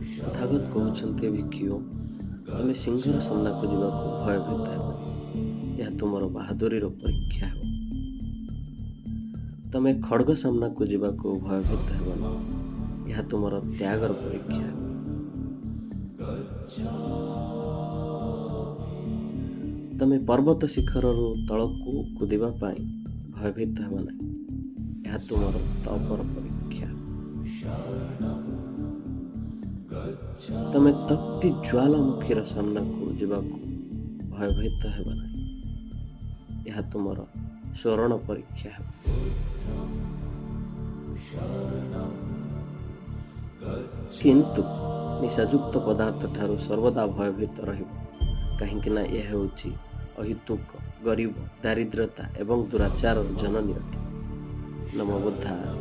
ତଥାଗତ କହୁଛନ୍ତି ଭିକ୍ଷୁ, ତମେ ସିଂହର ସାମ୍ନାକୁ ଯିବାକୁ ଭୟଭୀତ ହେବନି। ଏହା ତୁମର ବାହାଦୁରୀର ପରୀକ୍ଷା ହେବ। ତମେ ଖଡ଼୍ଗ ସାମ୍ନାକୁ ଯିବାକୁ ଭୟଭୀତ ହେବନି। ଏହା ତୁମର ତ୍ୟାଗର ପରୀକ୍ଷା ହେବ। ତମେ ପର୍ବତ ଶିଖରରୁ ତଳକୁ କୁଦିବା ପାଇଁ ଭୟଭୀତ ହେବ ନାହିଁ। ଏହା ତୁମର ତପର ପରୀକ୍ଷା। ତମେ ତପ୍ତି ଜ୍ୱାଲାମୁଖୀର ସାମ୍ନାକୁ ଯିବାକୁ ଭୟଭୀତ ହେବ ନାହିଁ। ଏହା ତୁମର ସ୍ୱରଣ ପରୀକ୍ଷା ହେବ। କିନ୍ତୁ ନିଶାଯୁକ୍ତ ପଦାର୍ଥ ଠାରୁ ସର୍ବଦା ଭୟଭୀତ ରହିବ, କାହିଁକି ନା ଏହା ହେଉଛି ଅହେତୁକ ଗରିବ, ଦାରିଦ୍ର୍ୟତା ଏବଂ ଦୁରାଚାରର ଜନନୀ ଅଟେ। ନମୋ ବୁଦ୍ଧାୟ।